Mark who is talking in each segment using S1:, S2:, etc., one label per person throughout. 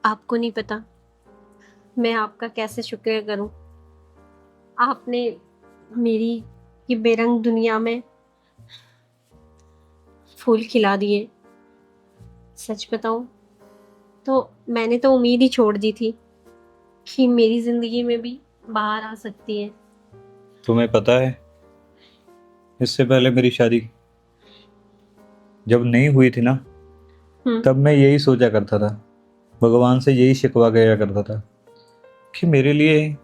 S1: आपको नहीं पता मैं आपका कैसे शुक्र करूं। आपने मेरी ये बेरंग दुनिया में फूल खिला दिए। सच बताऊं तो मैंने तो उम्मीद ही छोड़ दी थी कि मेरी जिंदगी में भी बाहर आ सकती है।
S2: तुम्हें पता है, इससे पहले मेरी शादी जब नहीं हुई थी ना,
S1: हम्म।
S2: तब मैं यही सोचा करता था, भगवान से यही शिकवा किया करता था कि मेरे लिए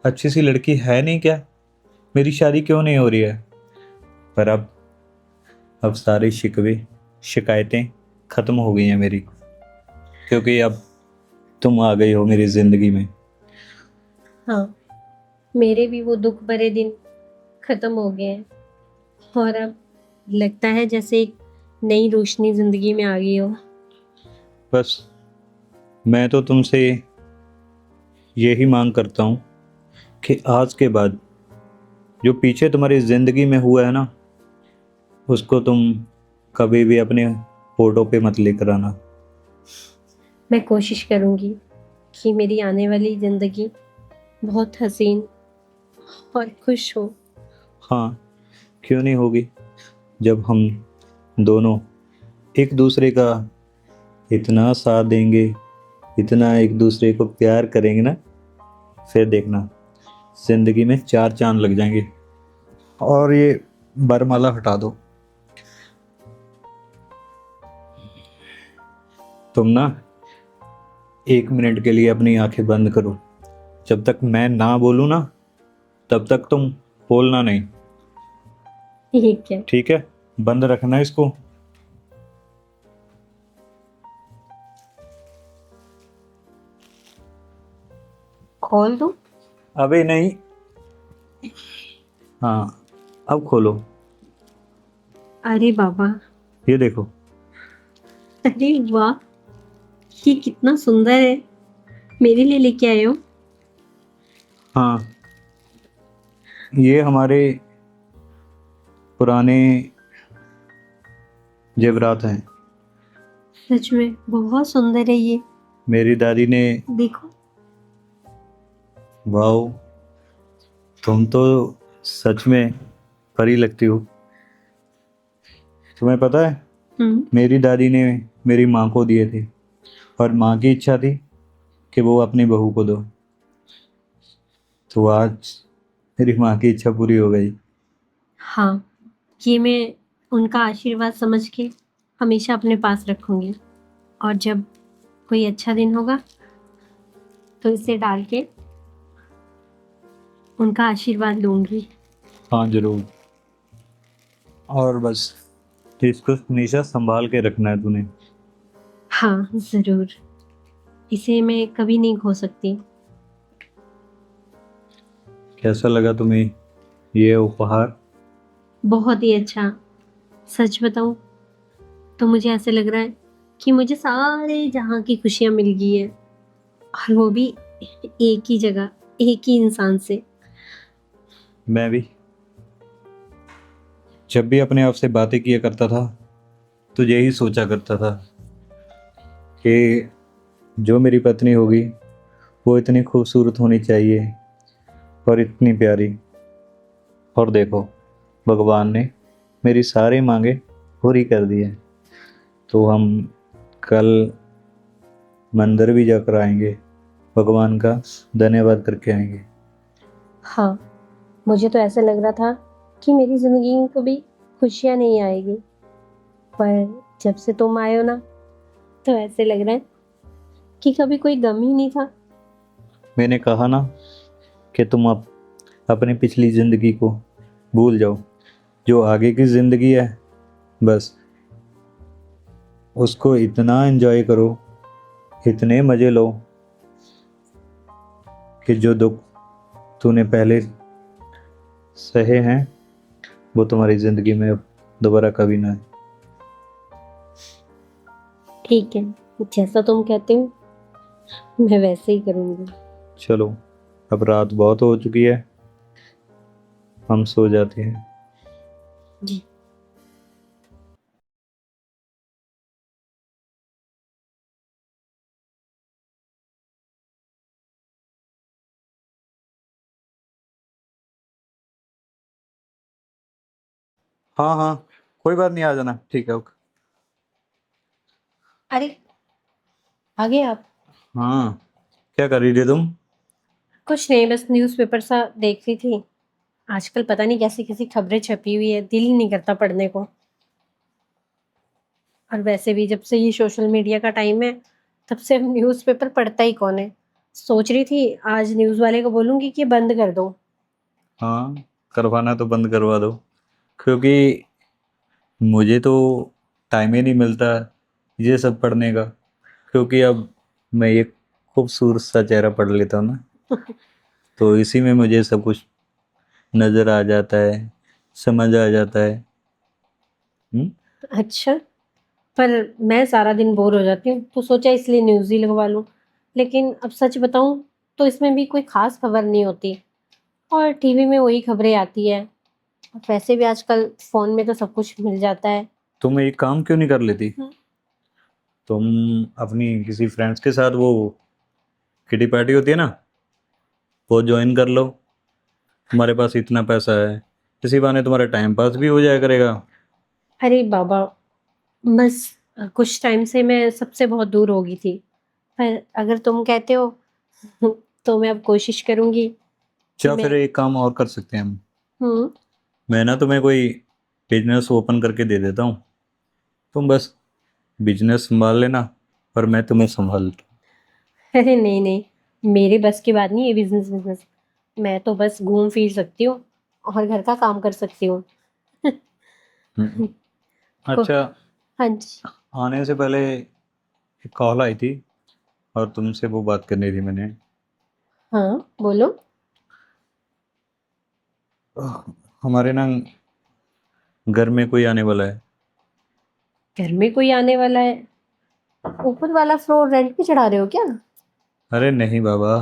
S2: अच्छी सी लड़की है नहीं क्या, मेरी शादी क्यों नहीं हो रही है। पर अब सारी शिकवे शिकायतें खत्म हो गई हैं मेरी, क्योंकि अब तुम आ गई हो मेरी जिंदगी में।
S1: हाँ, मेरे भी वो दुख भरे दिन खत्म हो गए हैं और अब लगता है जैसे एक नई रोशनी जिंदगी में आ गई हो।
S2: बस मैं तो तुमसे यही मांग करता हूँ कि आज के बाद जो पीछे तुम्हारी जिंदगी में हुआ है ना, उसको तुम कभी भी अपने फोटो पे मत लेकर आना।
S1: मैं कोशिश करूंगी कि मेरी आने वाली जिंदगी बहुत हसीन और खुश हो।
S2: हाँ, क्यों नहीं होगी, जब हम दोनों एक दूसरे का इतना साथ देंगे, इतना एक दूसरे को प्यार करेंगे ना, फिर देखना जिंदगी में चार चांद लग जाएंगे। और ये बरमाला हटा दो तुम ना, 1 मिनट के लिए अपनी आंखें बंद करो। जब तक मैं ना बोलूँ ना, तब तक तुम बोलना नहीं।
S1: ठीक है।
S2: ठीक है, बंद रखना इसको।
S1: खोल दूं?
S2: अबे नहीं, हाँ अब खोलो।
S1: अरे बाबा!
S2: ये देखो।
S1: अरे वाह! ये कितना सुंदर है। मेरे लिए लेके आए हो?
S2: हाँ, ये हमारे पुराने जेवरात हैं।
S1: सच में बहुत सुंदर है ये।
S2: मेरी दादी ने।
S1: देखो।
S2: वाओ, तुम तो सच में परी लगती हो। तुम्हें पता है,
S1: हम्म।
S2: मेरी दादी ने मेरी माँ को दिए थे, और माँ की इच्छा थी कि वो अपनी बहू को दो। तो आज मेरी माँ की इच्छा पूरी हो गई।
S1: हाँ, ये मैं उनका आशीर्वाद समझ के हमेशा अपने पास रखूंगी और जब कोई अच्छा दिन होगा तो इसे डाल के उनका आशीर्वाद लूंगी।
S2: हाँ जरूर। और बस इसको हमेशा संभाल के रखना है तूने।
S1: हाँ, जरूर। इसे मैं कभी नहीं खो सकती।
S2: कैसा लगा तुम्हें ये उपहार?
S1: बहुत ही अच्छा। सच बताऊं तो मुझे ऐसे लग रहा है कि मुझे सारे जहां की खुशियां मिल गई है और वो भी एक ही जगह, एक ही इंसान से।
S2: मैं भी जब भी अपने आप से बातें किया करता था, तो यही सोचा करता था कि जो मेरी पत्नी होगी वो इतनी खूबसूरत होनी चाहिए और इतनी प्यारी। और देखो, भगवान ने मेरी सारी मांगे पूरी कर दी है। तो हम कल मंदिर भी जाकर आएंगे, भगवान का धन्यवाद करके आएंगे।
S1: हाँ, मुझे तो ऐसे लग रहा था कि मेरी जिंदगी में कभी खुशियां नहीं आएगी, पर जब से तुम आए हो ना तो ऐसे लग रहा है कि कभी कोई गम ही नहीं था।
S2: मैंने कहा ना कि तुम अब अपनी पिछली ज़िंदगी को भूल जाओ। जो आगे की ज़िंदगी है, बस उसको इतना एंजॉय करो, इतने मज़े लो कि जो दुख तूने पहले सहे हैं वो तुम्हारी ज़िंदगी में अब दोबारा कभी ना आए।
S1: ठीक है, जैसा तुम कहते हो मैं वैसे ही करूंगी।
S2: चलो, अब रात बहुत हो चुकी है, हम सो जाते हैं।
S1: जी।
S2: हाँ हाँ, कोई बात नहीं, आ जाना, ठीक है, ओके।
S1: अरे आ गए आप?
S2: हाँ, क्या कर रही थी तुम?
S1: कुछ नहीं, बस न्यूज़पेपर सा देख रही थी। आजकल पता नहीं कैसी कैसी खबरें छपी हुई है, दिल ही नहीं करता पढ़ने को। और वैसे भी जब से ये सोशल मीडिया का टाइम है, तब से अब न्यूज़पेपर पढ़ता ही कौन है। सोच रही थी आज न्यूज़ वाले को बोलूंगी कि बंद कर दो।
S2: हाँ, करवाना तो बंद करवा दो, क्योंकि मुझे तो टाइम ही नहीं मिलता ये सब पढ़ने का। क्योंकि अब मैं एक खूबसूरत सा चेहरा पढ़ लेता हूँ ना, तो इसी में मुझे सब कुछ नज़र आ जाता है, समझ आ जाता है। हम्म?
S1: अच्छा, पर मैं सारा दिन बोर हो जाती हूँ, तो सोचा इसलिए न्यूज़ ही लगवा लूँ। लेकिन अब सच बताऊँ तो इसमें भी कोई खास खबर नहीं होती, और टीवी में वही खबरें आती है। और वैसे भी आजकल फ़ोन में तो सब कुछ मिल जाता है।
S2: तुम एक काम क्यों नहीं कर लेती?
S1: हम्म।
S2: तुम अपनी किसी फ्रेंड्स के साथ वो किटी पार्टी होती है ना, वो ज्वाइन कर लो। तुम्हारे पास इतना पैसा है, इसी बहाने तुम्हारा टाइम पास भी हो जाया करेगा।
S1: अरे बाबा, बस कुछ टाइम से मैं सबसे बहुत दूर हो गई थी। पर अगर तुम कहते हो तो मैं अब कोशिश करूँगी कि
S2: या
S1: मैं।
S2: फिर एक काम और कर सकते हैं हम।
S1: हुँ।
S2: मैं ना तुम्हें कोई बिजनेस ओपन करके दे देता हूँ, तुम बस बिजनेस संभाल लेना, और मैं तुम्हें संभाल।
S1: अरे नहीं, नहीं, मेरे बस की बात नहीं है बिज़नेस विज़नेस। मैं तो बस घूम फिर सकती हूँ और घर का काम कर सकती हूँ।
S2: हम्म,
S1: को
S2: अच्छा।
S1: हाँ जी।
S2: आने से पहले एक कॉल आई थी, और तुमसे वो बात करनी थी मैंने।
S1: हाँ, बोलो।
S2: हमारे ना घर में कोई आने वाला है।
S1: घर में कोई आने वाला है? ऊपर वाला फ्लोर रेंट पे चढ़ा रहे हो क्या?
S2: अरे नहीं बाबा,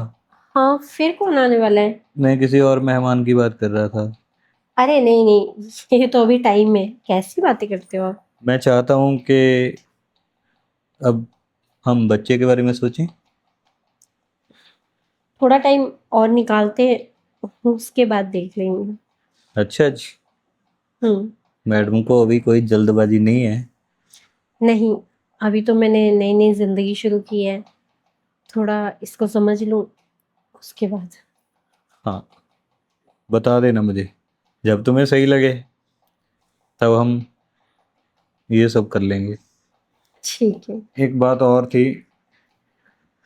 S1: हाँ, फिर कौन आने वाला है?
S2: मैं किसी और मेहमान की बात कर रहा था।
S1: अरे नहीं, नहीं, ये तो अभी टाइम है। कैसी बातें करते हो आप?
S2: मैं चाहता हूँ कि अब हम बच्चे के बारे में सोचें।
S1: थोड़ा टाइम और निकालते हैं, उसके बाद देख लेंगे।
S2: अच्छा जी,
S1: हुँ।
S2: मैडम को अभी कोई जल्दबाजी नहीं है।
S1: नहीं, अभी तो मैंने नई-नई ज़िंदगी शुरू की है। थोड़ा इसको समझ लूँ, उसके बाद।
S2: हाँ, बता देना मुझे, जब तुम्हें सही लगे तब हम ये सब कर लेंगे।
S1: ठीक है।
S2: एक बात और थी,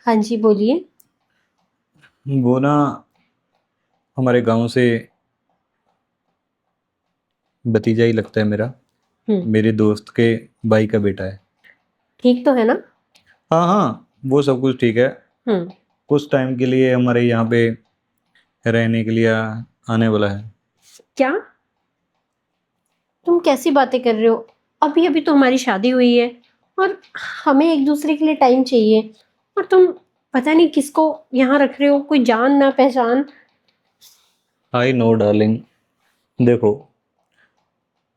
S1: हाँ जी, बोलिए।
S2: वो ना हमारे गांव से भतीजा ही लगता है मेरा,
S1: हुँ।
S2: मेरे दोस्त के भाई का बेटा है।
S1: ठीक तो है ना?
S2: हाँ हाँ, वो सब कुछ ठीक है।
S1: हुँ।
S2: कुछ टाइम के लिए हमारे यहाँ पे रहने के लिए आने वाला है।
S1: क्या? तुम कैसी बातें कर रहे हो? अभी-अभी तो हमारी शादी हुई है और हमें एक-दूसरे के लिए टाइम चाहिए, और तुम पता नहीं किसको यहाँ रख रहे हो, कोई जान ना पहचान।
S2: आई नो डार्लिंग, देखो,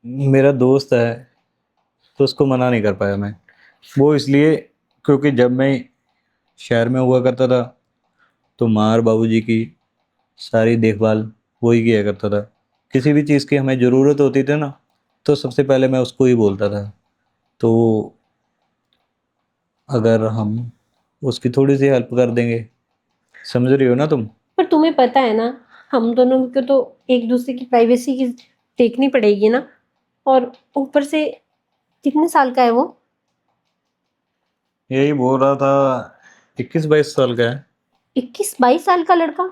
S2: मेरा दोस्त है, तो उसको मना नहीं कर पाया मैं। वो इसलिए क्योंकि जब मैं शहर में हुआ करता था, तो माँ और बाबूजी की सारी देखभाल वही किया करता था। किसी भी चीज़ की हमें ज़रूरत होती थी ना, तो सबसे पहले मैं उसको ही बोलता था। तो अगर हम उसकी थोड़ी सी हेल्प कर देंगे, समझ रही हो ना तुम?
S1: पर तुम्हें पता है ना, हम दोनों को तो एक-दूसरे की प्राइवेसी की देखनी पड़ेगी ना, और ऊपर से कितने साल का है वो?
S2: यही बोल रहा था, 21-22 साल का है।
S1: 21-22 साल का लड़का?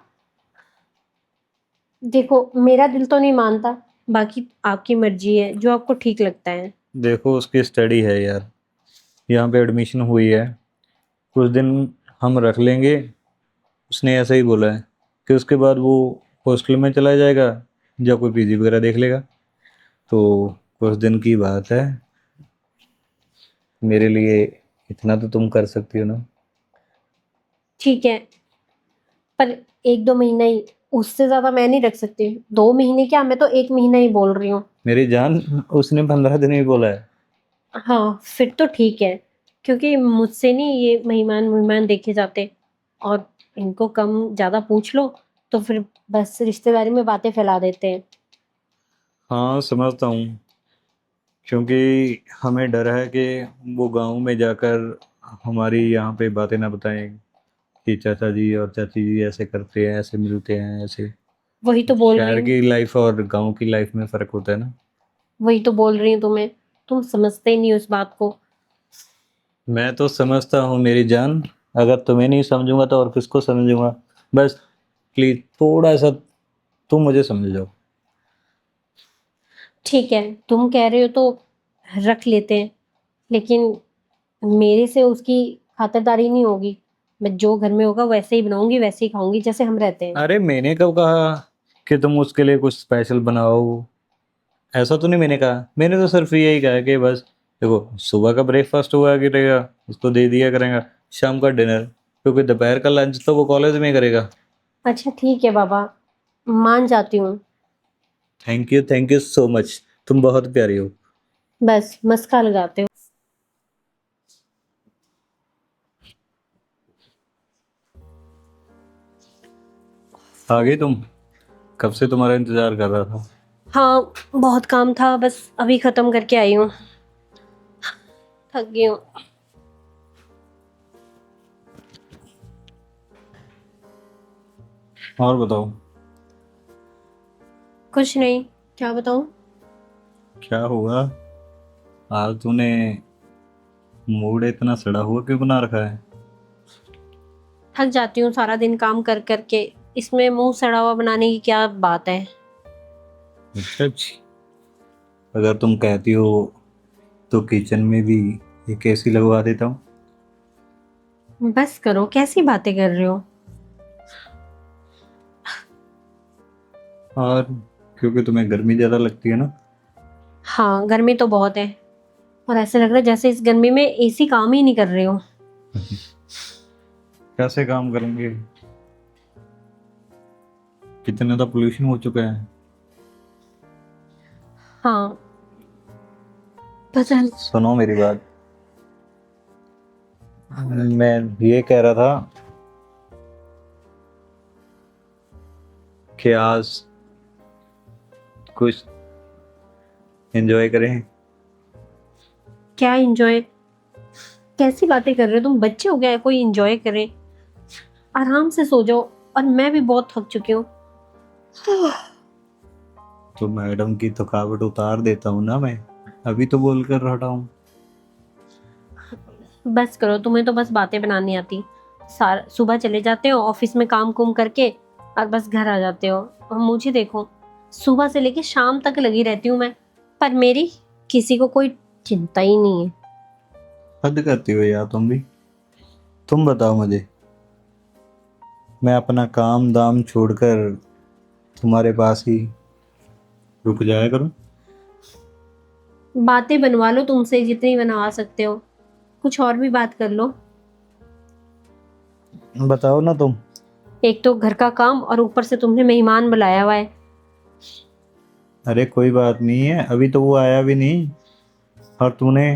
S1: देखो, मेरा दिल तो नहीं मानता, बाकी आपकी मर्ज़ी है, जो आपको ठीक लगता है।
S2: देखो, उसकी स्टडी है यार, यहाँ पे एडमिशन हुई है, कुछ दिन हम रख लेंगे। उसने ऐसा ही बोला है कि उसके बाद वो हॉस्टल में चला जाएगा, या कोई पीजी वगैरह देख लेगा। तो कुछ दिन की बात है, मेरे लिए इतना तो तुम कर सकती हो ना।
S1: ठीक है, पर 1-2 महीना ही, उससे ज़्यादा मैं नहीं रख सकती। 2 महीने क्या, मैं तो 1 महीना ही बोल रही हूँ।
S2: मेरी जान, उसने 15 दिन ही बोला है।
S1: हाँ, फिर तो ठीक है, क्योंकि मुझसे नहीं ये मेहमान-वेहमान देखे जाते, और इनको कम ज़्यादा पूछ लो, तो फिर बस रिश्तेदारी में बातें फैला देते हैं।
S2: हाँ समझता हूँ, क्योंकि हमें डर है कि वो गांव में जाकर हमारी यहाँ पे बातें ना बताएं कि चाचा जी और चाची जी ऐसे करते हैं, ऐसे मिलते हैं, ऐसे।
S1: वही तो बोल रही
S2: शहर
S1: हूँ।
S2: की लाइफ और गांव की लाइफ में फ़र्क होता है ना।
S1: वही तो बोल रही हूँ तुम्हें, तुम समझते ही नहीं उस बात को।
S2: मैं तो समझता हूँ मेरी जान, अगर तुम्हें नहीं समझूंगा तो और किसको समझूंगा। बस प्लीज थोड़ा सा तुम मुझे समझ जाओ।
S1: ठीक है, तुम कह रहे हो तो रख लेते हैं, लेकिन मेरे से उसकी खातिरदारी नहीं होगी। मैं जो घर में होगा वैसे ही बनाऊंगी, वैसे ही खाऊंगी जैसे हम रहते हैं।
S2: अरे मैंने कब कहा कि तुम उसके लिए कुछ स्पेशल बनाओ? ऐसा तो नहीं मैंने कहा। मैंने तो सिर्फ यही कहा कि बस देखो, सुबह का ब्रेकफास्ट हुआ करेगा, उसको दे दिया करेगा। शाम का डिनर, क्योंकि दोपहर का लंच तो वो कॉलेज में ही करेगा।
S1: अच्छा ठीक है बाबा, मान जाती हूँ।
S2: Thank you so much. तुम बहुत प्यारी हो।
S1: बस मस्का लगाते हो।
S2: आ गई तुम? कब से तुम्हारा इंतजार कर रहा था।
S1: हाँ, बहुत काम था, बस अभी खत्म करके आई हूँ। थक गई हूँ।
S2: और बताओ।
S1: कुछ नहीं, क्या बताऊँ।
S2: क्या हुआ? आज तूने मूड इतना सड़ा हुआ क्यों बना रखा है?
S1: थक जाती हूँ सारा दिन काम कर करके, इसमें मुंह सड़ा हुआ बनाने की क्या बात है।
S2: अच्छा जी। अगर तुम कहती हो तो किचन में भी एक एसी लगवा देता हूँ।
S1: बस करो, कैसी बातें कर रहे हो।
S2: और क्योंकि तुम्हें गर्मी ज़्यादा लगती है ना।
S1: हाँ, गर्मी तो बहुत है, और ऐसे लग रहा है जैसे इस गर्मी में एसी काम ही नहीं कर रहे हो।
S2: कैसे काम करेंगे? कितना ज़्यादा पोल्यूशन हो चुका है।
S1: हाँ, पता नहीं।
S2: सुनो मेरी बात। मैं ये कह रहा था कि आज कुछ एंजॉय करें।
S1: क्या एंजॉय, कैसी बातें कर रहे हो तुम, बच्चे हो गया है कोई एंजॉय करे। आराम से सो जाओ, और मैं भी बहुत थक चुकी हूँ।
S2: तो मैडम की थकावट उतार देता हूँ ना मैं। अभी तो बोल कर रहा हूँ।
S1: बस करो, तुम्हें तो बस बातें बनानी आती। सारा सुबह चले जाते हो ऑफिस में काम कुम करके, और बस घर आ जाते हो। और मुझे देखो, सुबह से लेके शाम तक लगी रहती हूँ मैं, पर मेरी किसी को कोई चिंता ही नहीं है।
S2: हद करती हो यार तुम भी। तुम बताओ मुझे, मैं अपना काम दाम छोड़कर तुम्हारे पास ही रुक जाया करूं?
S1: बातें बनवा लो तुमसे जितनी बनवा सकते हो, कुछ और भी बात कर लो।
S2: बताओ ना तुम।
S1: एक तो घर का काम, और ऊपर से तुमने मेहमान बुलाया हुआ है।
S2: अरे कोई बात नहीं है, अभी तो वो आया भी नहीं। और तूने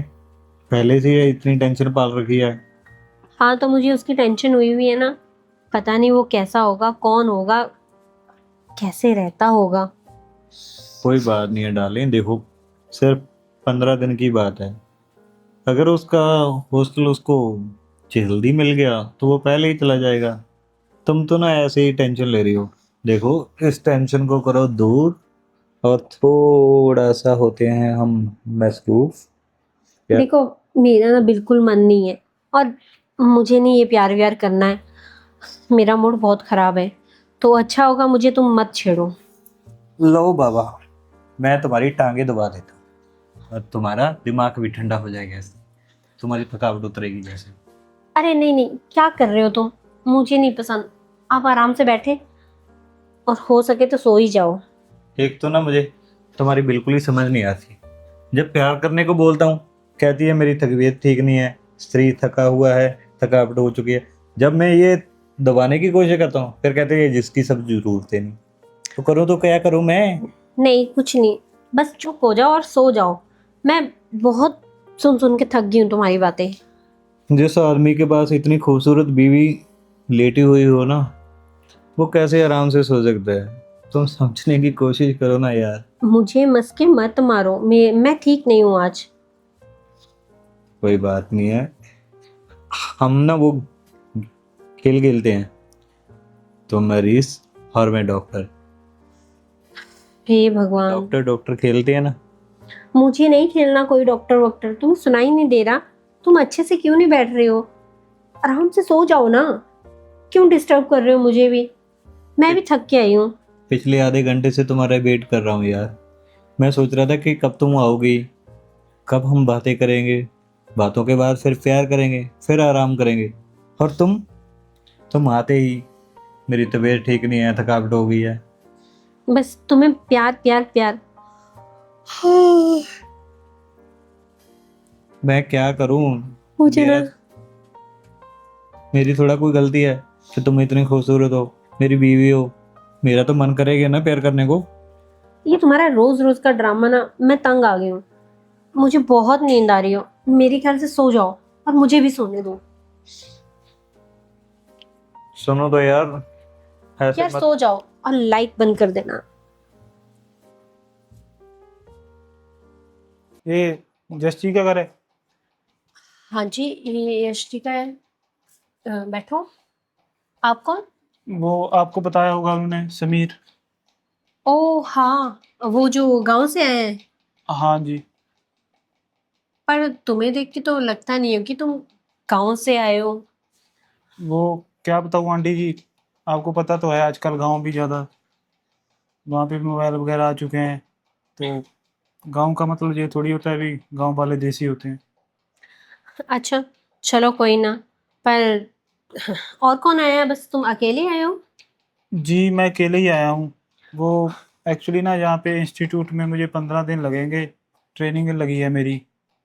S2: पहले से ही इतनी टेंशन पाल रखी है।
S1: हाँ, तो मुझे उसकी टेंशन हुई हुई है ना। पता नहीं वो कैसा होगा, कौन होगा, कैसे रहता होगा।
S2: कोई बात नहीं है डालें, देखो सिर्फ 15 दिन की बात है। अगर उसका हॉस्टल उसको जल्दी मिल गया तो वो पहले ही चला जाएगा। तुम तो ना ऐसे ही टेंशन ले रही हो। देखो, इस टेंशन को करो दूर, और थोड़ा सा होते हैं हम मसरूफ। क्या?
S1: देखो, मेरा ना बिल्कुल मन नहीं है, और मुझे नहीं ये प्यार व्यार करना है। मेरा मूड बहुत खराब है, तो अच्छा होगा मुझे तुम मत छेड़ो।
S2: लो बाबा, मैं तुम्हारी टांगे दबा देता हूँ और तुम्हारा दिमाग भी ठंडा हो जाएगा इससे। तुम्हारी थकावट उतरेगी जैसे।
S1: अरे नहीं नहीं, क्या कर रहे हो तुम, मुझे नहीं पसंद। आप आराम से बैठे, और हो सके तो सो ही जाओ।
S2: एक तो ना मुझे तुम्हारी बिल्कुल ही समझ नहीं आती। जब प्यार करने को बोलता हूँ, कहती है मेरी तबीयत ठीक नहीं है, शरीर थका हुआ है, थकावट हो चुकी है। जब मैं ये दबाने की कोशिश करता हूँ, फिर कहते हैं जिसकी सब जरूरतें नहीं। तो करूँ तो क्या करूँ मैं?
S1: नहीं कुछ नहीं, बस चुप हो जाओ और सो जाओ। मैं बहुत सुन सुन के थक गई हूँ तुम्हारी बातें।
S2: जिस आदमी के पास इतनी खूबसूरत बीवी लेटी हुई हो ना, वो कैसे आराम से सो सकता है? तुम समझने की कोशिश करो ना यार।
S1: मुझे मस्के मत मारो, मैं ठीक नहीं हूँ आज।
S2: कोई बात नहीं है, हम ना वो खेल खेलते हैं, तुम मरीज और मैं डॉक्टर।
S1: हे भगवान,
S2: डॉक्टर डॉक्टर खेलते हैं ना।
S1: मुझे नहीं खेलना कोई डॉक्टर वॉक्टर। तुम्हें सुनाई नहीं दे रहा? तुम अच्छे से क्यों नहीं बैठ रहे हो? आराम से सो जाओ ना, क्यों डिस्टर्ब कर रहे हो मुझे भी? मैं भी थक के आई हूँ।
S2: पिछले आधे घंटे से तुम्हारा वेट कर रहा हूँ यार। मैं सोच रहा था कि कब तुम आओगी, कब हम बातें करेंगे, बातों के बाद फिर प्यार करेंगे, फिर आराम करेंगे। और तुम आते ही मेरी तबीयत ठीक नहीं है, थकावट हो गई है।
S1: बस तुम्हें प्यार प्यार प्यार।
S2: मैं क्या करूं?
S1: मुझे ना,
S2: मेरा मेरी थोड़ा कोई गलती है कि तुम इतनी खूबसूरत हो, मेरी बीवी हो। मेरा तो मन करेगा ना प्यार करने को।
S1: ये तुम्हारा रोज रोज का ड्रामा ना, मैं तंग आ गई हूँ। मुझे बहुत नींद आ रही हो, मेरे ख्याल से सो जाओ और मुझे भी सोने दो।
S2: सुनो तो यार, ऐसे
S1: यार
S2: मत।
S1: सो जाओ और लाइट बंद कर देना।
S3: ये जस्टी क्या करे?
S1: हाँ जी, ये यशिका है। बैठो। आप कौन?
S3: वो आपको बताया होगा उन्होंने, समीर।
S1: ओ हाँ, वो जो गांव से आए हैं।
S3: हाँ जी।
S1: पर तुम्हें देख के तो लगता नहीं हो कि तुम गांव से आए हो।
S3: वो क्या बताऊँ आंटी जी, आपको पता तो है आजकल गांव भी ज़्यादा, वहाँ पे मोबाइल वगैरह आ चुके हैं। तो गांव का मतलब ये थोड़ी होता है भी गांव वाले देसी होते हैं।
S1: अच्छा, चलो कोई ना। पर और कौन आया है? बस तुम अकेले आए हो?
S3: जी मैं अकेले ही आया हूँ। वो एक्चुअली ना यहाँ पे इंस्टीट्यूट में मुझे 15 दिन लगेंगे, ट्रेनिंग लगी है मेरी।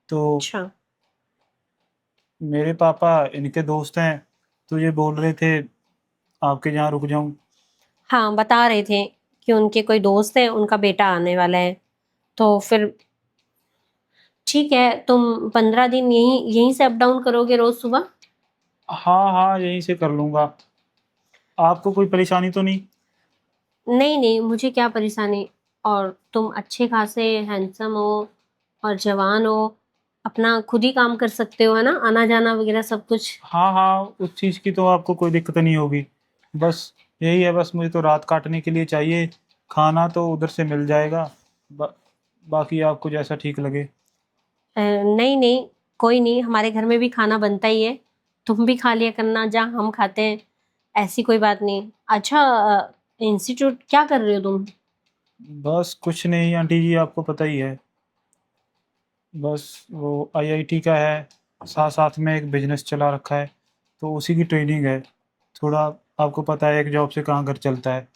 S3: तो
S1: अच्छा।
S3: मेरे पापा इनके दोस्त हैं, तो ये बोल रहे थे आपके यहाँ रुक जाऊँ।
S1: हाँ, बता रहे थे कि उनके कोई दोस्त है, उनका बेटा आने वाला है। तो फिर ठीक है, तुम 15 दिन यहीं यहीं से अप डाउन करोगे रोज सुबह?
S3: हाँ हाँ यहीं से कर लूँगा। आपको कोई परेशानी तो नहीं?
S1: नहीं नहीं, मुझे क्या परेशानी। और तुम अच्छे खासे हैंडसम हो और जवान हो, अपना खुद ही काम कर सकते हो, है ना, आना जाना वगैरह सब कुछ।
S3: हाँ हाँ उस चीज़ की तो आपको कोई दिक्कत नहीं होगी। बस यही है, बस मुझे तो रात काटने के लिए चाहिए। खाना तो उधर से मिल जाएगा। बाकी आपको जैसा ठीक लगे।
S1: नहीं नहीं, कोई नहीं, हमारे घर में भी खाना बनता ही है। तुम भी खा लिया करना जहाँ हम खाते हैं, ऐसी कोई बात नहीं। अच्छा, इंस्टीट्यूट क्या कर रहे हो तुम?
S3: बस कुछ नहीं आंटी जी, आपको पता ही है। बस वो आईआईटी का है, साथ साथ में एक बिजनेस चला रखा है, तो उसी की ट्रेनिंग है। थोड़ा आपको पता है एक जॉब से कहाँ घर चलता है।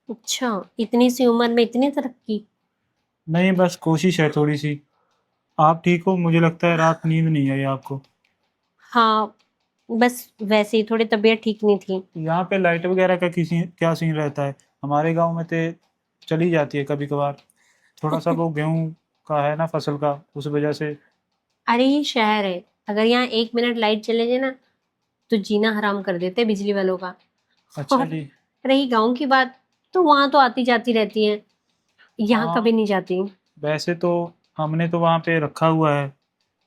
S1: अच्छा, इतनी सी उम्र में इतनी तरक्की।
S3: नहीं बस कोशिश है थोड़ी सी। आप ठीक हो? मुझे लगता है रात नींद नहीं आई आपको।
S1: हाँ, बस वैसे ही थोड़ी तबीयत ठीक नहीं थी।
S3: यहाँ पे लाइट वगैरह का किसी क्या सीन रहता है? हमारे गांव में तो चली जाती है कभी कभार। थोड़ा सा वो गेहूं का है ना, फसल का, उस वजह से।
S1: अरे ये शहर है, अगर यहाँ 1 मिनट लाइट चले जाए ना तो जीना हराम कर देते हैं बिजली वालों का।
S3: अच्छा
S1: और
S3: जी।
S1: रही गांव की बात, तो वहां तो आती जाती रहती है, यहाँ
S3: हाँ
S1: कभी नहीं जाती।
S3: वैसे तो हमने तो वहाँ पे रखा हुआ है,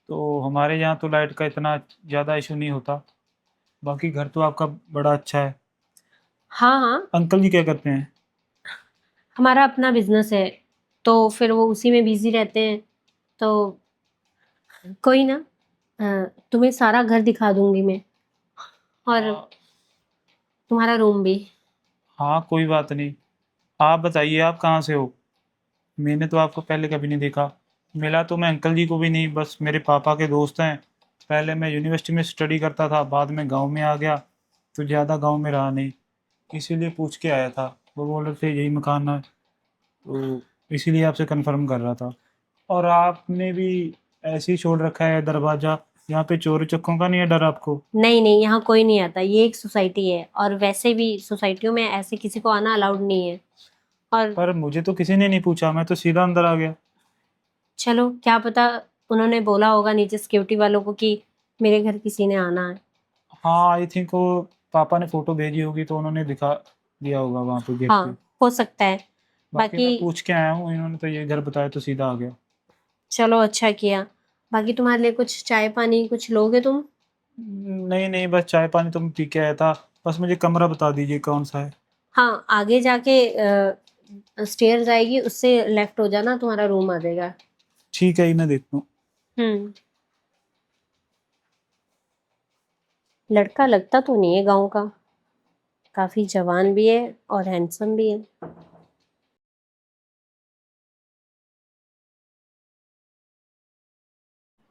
S3: तो हमारे यहाँ तो लाइट का इतना ज़्यादा इशू नहीं होता। बाकी घर तो आपका बड़ा अच्छा है।
S1: हाँ हाँ,
S3: अंकल जी क्या करते हैं?
S1: हमारा अपना बिजनेस है, तो फिर वो उसी में बिजी रहते हैं। तो कोई ना, तुम्हें सारा घर दिखा दूंगी मैं, और
S3: हाँ
S1: तुम्हारा रूम भी।
S3: हाँ कोई बात नहीं। आप बताइए आप कहाँ से हो? मैंने तो आपको पहले कभी नहीं देखा। मिला तो मैं अंकल जी को भी नहीं, बस मेरे पापा के दोस्त हैं। पहले मैं यूनिवर्सिटी में स्टडी करता था, बाद में गांव में आ गया, तो ज़्यादा गांव में रहा नहीं, इसीलिए पूछ के आया था। वो बोल रहे थे यही मकान है, तो इसीलिए आपसे कंफर्म कर रहा था। और आपने भी ऐसे ही छोड़ रखा है दरवाज़ा, यहाँ पे चोरी चक्कों का नहीं है डर आपको?
S1: नहीं नहीं, यहाँ कोई नहीं आता, ये एक सोसाइटी है, और वैसे भी सोसाइटियों में ऐसे किसी को आना अलाउड नहीं है। और
S3: पर मुझे तो किसी ने नहीं पूछा, मैं तो सीधा अंदर आ गया।
S1: चलो, क्या पता उन्होंने बोला होगा नीचे सिक्योरिटी वालों को कि मेरे घर किसी ने आना है।
S3: हाँ आई थिंक वो पापा ने फ़ोटो भेजी होगी तो उन्होंने दिखा दिया होगा वहाँ पे गेट
S1: हाँ,
S3: पे।
S1: हो सकता है।
S3: बाकी मैं
S1: बाकी
S3: पूछ के आया हूँ, इन्होंने तो ये घर बताया तो सीधा आ गया।
S1: चलो अच्छा किया। बाकी तुम्हारे लिए कुछ चाय पानी कुछ लोगे तुम?
S3: नहीं नहीं, बस चाय पानी तो मैं पी के आया था। बस मुझे कमरा बता दीजिए कौन सा है।
S1: हाँ, आगे जाके स्टेयर्स आएगी, उससे लेफ्ट हो जाना, तुम्हारा रूम आ जाएगा।
S3: ठीक है, ही मैं देखता हूँ।
S1: हम्म। लड़का लगता तो नहीं है गांव का, काफी जवान भी है और हैंडसम भी है।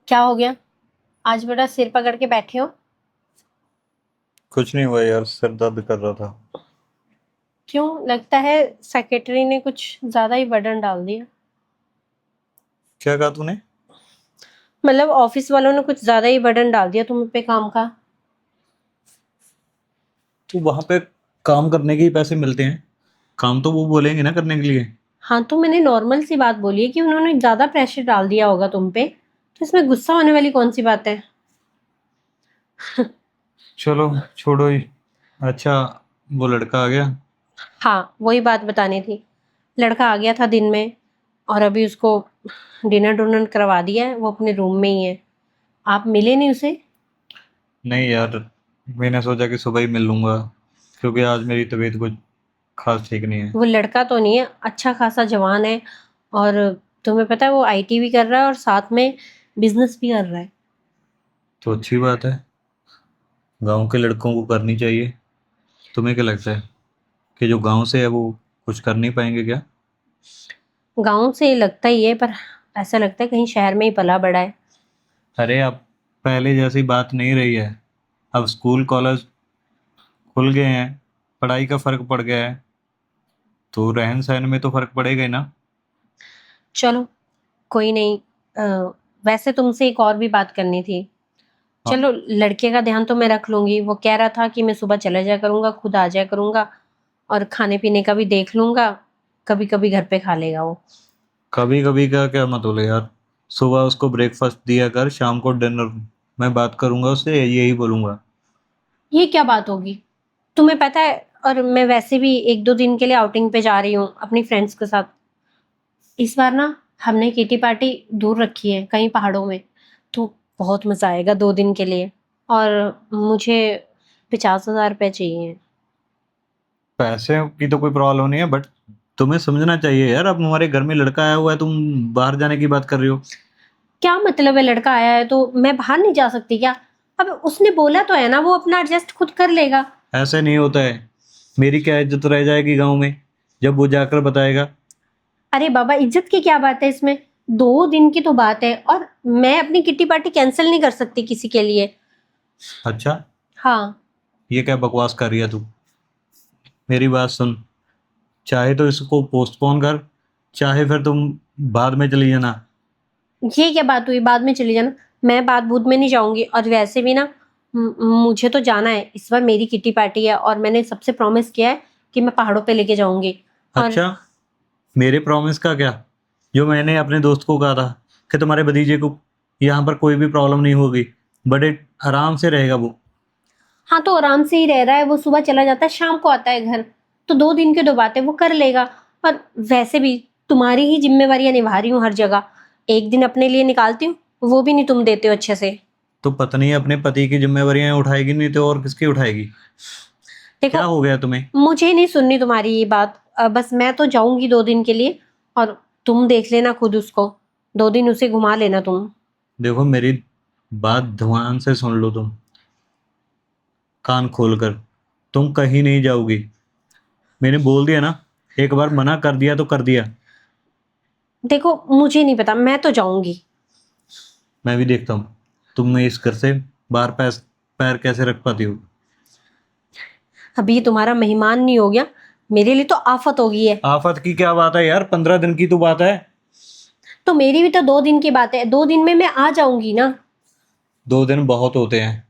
S1: क्या हो गया, आज बड़ा सिर पकड़ के बैठे हो?
S2: कुछ नहीं हुआ यार, सर दर्द कर रहा था।
S1: क्यों, लगता है सेक्रेटरी ने कुछ ज्यादा ही बर्डन डाल दिया।
S2: क्या कहा तूने?
S1: मतलब ऑफिस वालों ने कुछ ज्यादा ही बर्डन डाल दिया तुम पे काम का।
S2: तो वहां पे काम करने के ही पैसे मिलते हैं, काम तो वो बोलेंगे ना करने के लिए।
S1: हाँ, तो मैंने नॉर्मल सी बात बोली है कि उन्होंने ज्यादा प्रेशर डाल दिया होगा तुम पे, तो इसमें गुस्सा होने वाली कौन सी बात है।
S2: चलो छोड़ो ही। अच्छा, वो लड़का आ गया?
S1: हाँ, वही बात बतानी थी। लड़का आ गया था दिन में, और अभी उसको डिनर डोनर करवा दिया है, वो अपने रूम में ही है। आप मिले नहीं उसे?
S2: नहीं यार, मैंने सोचा कि सुबह ही मिल लूंगा, क्योंकि आज मेरी तबीयत कुछ खास ठीक नहीं है।
S1: वो लड़का तो नहीं है, अच्छा खासा जवान है, और तुम्हें पता है वो आईटी भी कर रहा है और साथ में बिजनेस भी कर रहा है।
S2: तो अच्छी बात है, गांव के लड़कों को करनी चाहिए। तुम्हें क्या लगता है कि जो गांव से है वो कुछ कर नहीं पाएंगे क्या?
S1: गांव से लगता ही है, पर ऐसा लगता है कहीं शहर में ही पला बड़ा है।
S2: अरे अब पहले जैसी बात नहीं रही है, अब स्कूल कॉलेज खुल गए हैं, पढ़ाई का फर्क पड़ गया है, तो रहन सहन में तो फर्क पड़ेगा ही ना।
S1: चलो कोई नहीं। वैसे तुमसे एक और भी बात करनी थी।
S2: हाँ,
S1: चलो, लड़के का ध्यान तो मैं रख लूंगी, वो कह रहा था कि मैं सुबह चला जाया करूंगा, खुद आ जाया करूंगा, और खाने पीने का भी देख लूंगा, कभी कभी घर पे खा लेगा वो।
S2: कभी कभी का क्या मतलब है यार? सुबह उसको ब्रेकफास्ट दिया कर, शाम को डिनर। मैं बात करूंगा उससे, यही बोलूंगा।
S1: ये क्या बात होगी? तुम्हें पता है, और मैं वैसे भी एक दो दिन के लिए आउटिंग पे जा रही हूँ अपनी फ्रेंड्स के साथ। इस बार ना हमने किटी पार्टी दूर रखी है कहीं पहाड़ों में, तो बहुत मजा आएगा 2 दिन के लिए। और मुझे 50,000 रुपये चाहिए।
S2: पैसे की तो कोई प्रॉब्लम नहीं है, बट तुम्हें समझना चाहिए यार, अब हमारे घर में लड़का आया हुआ है, तुम बाहर जाने की बात कर रही हो।
S1: क्या मतलब है, लड़का आया है तो मैं बाहर नहीं जा सकती क्या? अब उसने बोला तो है ना, वो अपना एडजस्ट खुद कर लेगा।
S2: ऐसे नहीं होता है, मेरी क्या इज्जत रह जाएगी गांव में जब वो जाकर बताएगा?
S1: अरे बाबा, इज्जत की क्या बात है इसमें? 2 दिन की तो बात है, और मैं अपनी किट्टी पार्टी कैंसिल नहीं कर सकती किसी के लिए।
S2: अच्छा,
S1: हाँ।
S2: ये क्या बकवास कर रही है तू? मेरी बात सुन, चाहे तो इसको पोस्टपोन कर, चाहे फिर तुम बाद में चली जाना।
S1: ये क्या बात हुई बाद में चली जाना? मैं बात बूत में नहीं जाऊंगी, और वैसे भी ना मुझे तो जाना है, इस बार मेरी किट्टी पार्टी है और मैंने सबसे प्रॉमिस किया है कि मैं पहाड़ों पे लेके जाऊंगी। और
S2: अच्छा, मेरे प्रॉमिस का क्या? जो मैंने अपने दोस्त को कहा था कि तुम्हारे भतीजे को यहाँ पर कोई भी प्रॉब्लम नहीं होगी, बड़े आराम से रहेगा वो।
S1: हाँ, तो आराम से ही रह रहा है, वो सुबह चला जाता है शाम को आता है घर, तो 2 दिन की तो बात है, वो कर लेगा। और वैसे भी तुम्हारी ही जिम्मेवारियां निभा रही हूँ हर जगह, एक दिन अपने लिए निकालती हूँ, वो भी नहीं तुम देते हो अच्छे से।
S2: तो पत्नी अपने पति की जिम्मेवारियां उठाएगी नहीं तो और किसकी उठाएगी?
S1: देखो,
S2: क्या हो गया तुम्हें?
S1: मुझे नहीं सुननी तुम्हारी ये बात, बस मैं तो जाऊंगी 2 दिन के लिए, और तुम देख लेना खुद उसको, 2 दिन उसे घुमा लेना तुम।
S2: देखो, मेरी बात ध्यान से सुन लो तुम, कान खोल कर। तुम कहीं नहीं जाओगी, मैंने बोल दिया ना, एक बार मना कर दिया तो कर दिया।
S1: देखो, मुझे नहीं पता, मैं तो जाऊंगी।
S2: मैं भी देखता हूँ तुम इस घर से बाहर पैर पैर कैसे रख पाती हो।
S1: अभी तुम्हारा मेहमान नहीं हो गया, मेरे लिए तो आफत हो गई है।
S2: आफत की क्या बात है यार, 15 दिन की तो बात है।
S1: तो मेरी भी तो 2 दिन की बात है, 2 दिन में मैं आ जाऊंगी ना।
S2: 2 दिन बहुत होते हैं,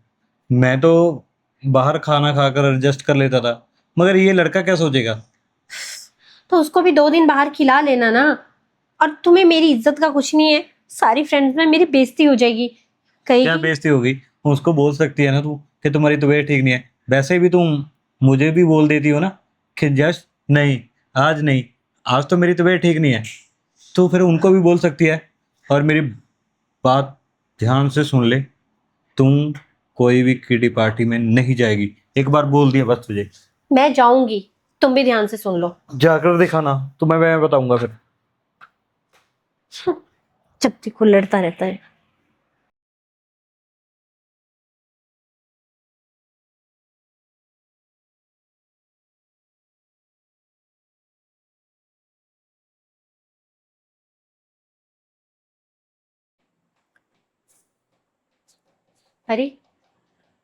S2: मैं तो बाहर खाना खाकर एडजस्ट कर लेता था, मगर ये लड़का क्या सोचेगा?
S1: तो उसको भी 2 दिन बाहर खिला लेना ना। और तुम्हें मेरी इज्जत का कुछ नहीं है, सारी फ्रेंड्स में मेरी बेइज्जती हो जाएगी,
S2: क्या
S1: कहेगी।
S2: बेइज्जती होगी? उसको बोल सकती है ना तू कि तुम्हारी तबीयत ठीक नहीं है, वैसे भी तुम मुझे भी बोल देती हो ना कि जस्ट नहीं, आज नहीं, आज तो मेरी तबीयत ठीक नहीं है, तो फिर उनको भी बोल सकती है। और मेरी बात ध्यान से सुन ले, तुम कोई भी किटी पार्टी में नहीं जाएगी, एक बार बोल दिया बस तुझे।
S1: मैं जाऊंगी, तुम भी ध्यान से सुन लो।
S2: जाकर दिखाना, तो मैं बताऊंगा फिर।
S1: जब देखो लड़ता रहता है। अरे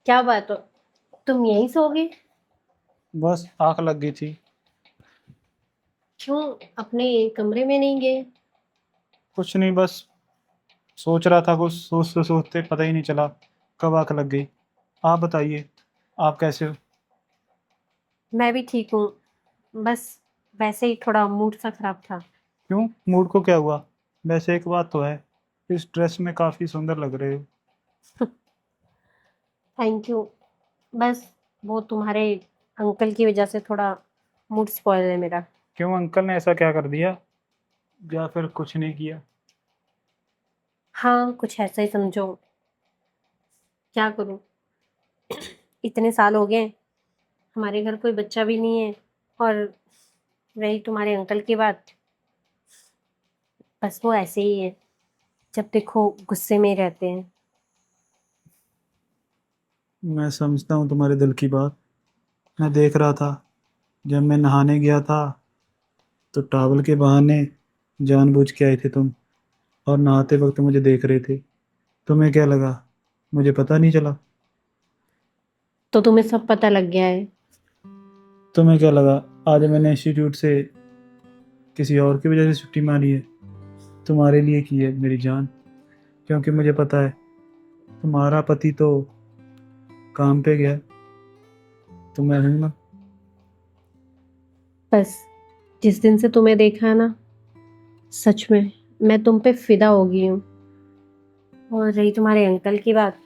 S1: क्या बात हो, तुम यहीं सोओगे?
S3: बस आँख लग गई थी।
S1: क्यों अपने कमरे में नहीं गए?
S3: कुछ नहीं, बस सोच रहा था, कुछ सोचते सोचते पता ही नहीं चला कब आँख लग गई। आप बताइए, आप कैसे हो?
S1: मैं भी ठीक हूँ, बस वैसे ही थोड़ा मूड सा खराब था।
S3: क्यों, मूड को क्या हुआ? वैसे एक बात तो है, इस ड्रेस में काफ़ी सुंदर लग रहे हो।
S1: Thank you. बस वो तुम्हारे अंकल की वजह से थोड़ा मूड स्पॉइल है मेरा।
S3: क्यों, अंकल ने ऐसा क्या कर दिया, या फिर कुछ नहीं किया?
S1: हाँ, कुछ ऐसा ही समझो। क्या करूँ, इतने साल हो गए, हमारे घर कोई बच्चा भी नहीं है, और रही तुम्हारे अंकल की बात, बस वो ऐसे ही है, जब देखो गुस्से में ही रहते हैं।
S3: मैं समझता हूँ तुम्हारे दिल की बात। मैं देख रहा था, जब मैं नहाने गया था तो टॉवल के बहाने जानबूझ के आए थे तुम, और नहाते वक्त मुझे देख रहे थे। तुम्हें क्या लगा, मुझे पता नहीं चला?
S1: तो तुम्हें सब पता लग गया है?
S3: तुम्हें क्या लगा, आज मैंने इंस्टीट्यूट से किसी और की वजह से छुट्टी मारी है? तुम्हारे लिए की है मेरी जान, क्योंकि मुझे पता है तुम्हारा पति तो काम पे गया, तो मैं हूं ना।
S1: बस जिस दिन से तुम्हें देखा है ना, सच में मैं तुम पे फिदा हो गई हूँ। और रही तुम्हारे अंकल की बात,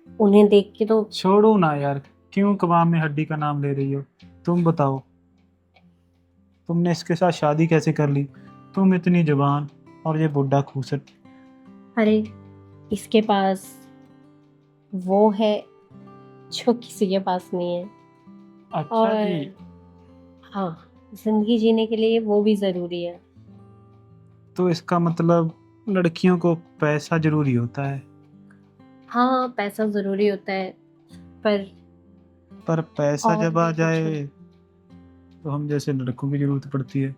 S1: उन्हें देख के तो
S3: छोड़ो ना यार, क्यों कबाब में हड्डी का नाम ले रही हो? तुम बताओ, तुमने इसके साथ शादी कैसे कर ली? तुम इतनी जवान और ये बुढ़ा खूसट।
S1: अरे इसके पास वो है जो किसी के पास नहीं है।
S3: अच्छा
S1: और
S3: जी।
S1: हाँ, जिंदगी जीने के लिए वो भी जरूरी है।
S3: तो इसका मतलब लड़कियों को पैसा जरूरी होता है?
S1: हाँ, पैसा जरूरी होता है, पर
S3: पर पैसा
S1: और
S3: जब आ
S1: भी कुछ
S3: जाए
S1: नहीं।
S3: तो हम जैसे लड़कों की जरूरत पड़ती है।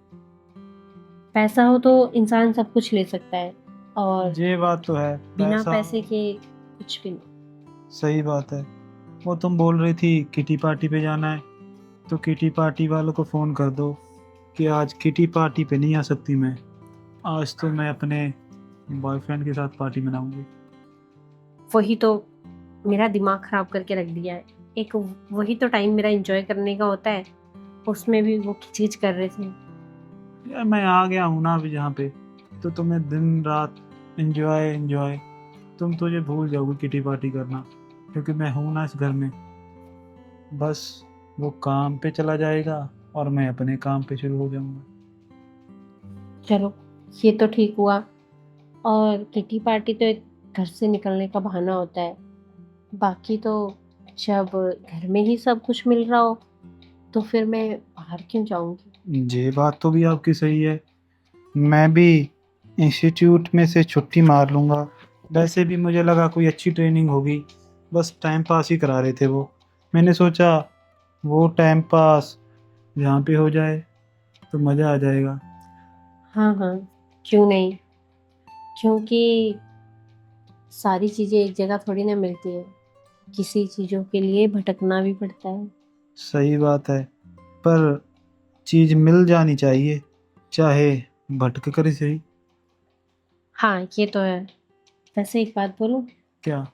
S1: पैसा हो तो इंसान सब कुछ ले सकता है, और
S3: ये बात तो है,
S1: बिना
S3: पैसा।
S1: पैसे के कुछ भी नहीं।
S3: सही बात है। वो तुम बोल रही थी किटी पार्टी पे जाना है, तो किटी पार्टी वालों को फ़ोन कर दो कि आज किटी पार्टी पे नहीं आ सकती मैं, आज तो मैं अपने बॉयफ्रेंड के साथ पार्टी मनाऊंगी।
S1: वही तो मेरा दिमाग खराब करके रख दिया है। एक वही तो टाइम मेरा एंजॉय करने का होता है, उसमें भी वो खिचखिच कर रहे थे।
S3: यार मैं आ गया हूँ ना अभी यहाँ पे, तो तुम्हें दिन रात एंजॉय एंजॉय, तुम तो ये भूल जाओगे किटी पार्टी करना, क्योंकि मैं हूँ ना इस घर में। बस वो काम पे चला जाएगा और मैं अपने काम पे शुरू हो जाऊंगा।
S1: चलो, ये तो ठीक हुआ। और किटी पार्टी तो एक घर से निकलने का बहाना होता है, बाकी तो जब घर में ही सब कुछ मिल रहा हो तो फिर मैं बाहर क्यों जाऊंगी।
S3: ये बात तो भी आपकी सही है। मैं भी इंस्टीट्यूट में से छुट्टी मार लूँगा। वैसे भी मुझे लगा कोई अच्छी ट्रेनिंग होगी, बस टाइम पास ही करा रहे थे वो। मैंने सोचा वो टाइम पास यहाँ पे हो जाए तो मज़ा आ जाएगा।
S1: हाँ हाँ, क्यों नहीं, क्योंकि सारी चीजें एक जगह थोड़ी ना मिलती है, किसी चीजों के लिए भटकना भी पड़ता है।
S3: सही बात है, पर चीज़ मिल जानी चाहिए, चाहे भटक कर ही सही।
S1: हाँ ये तो है। वैसे एक बात बोलूं,
S3: क्या?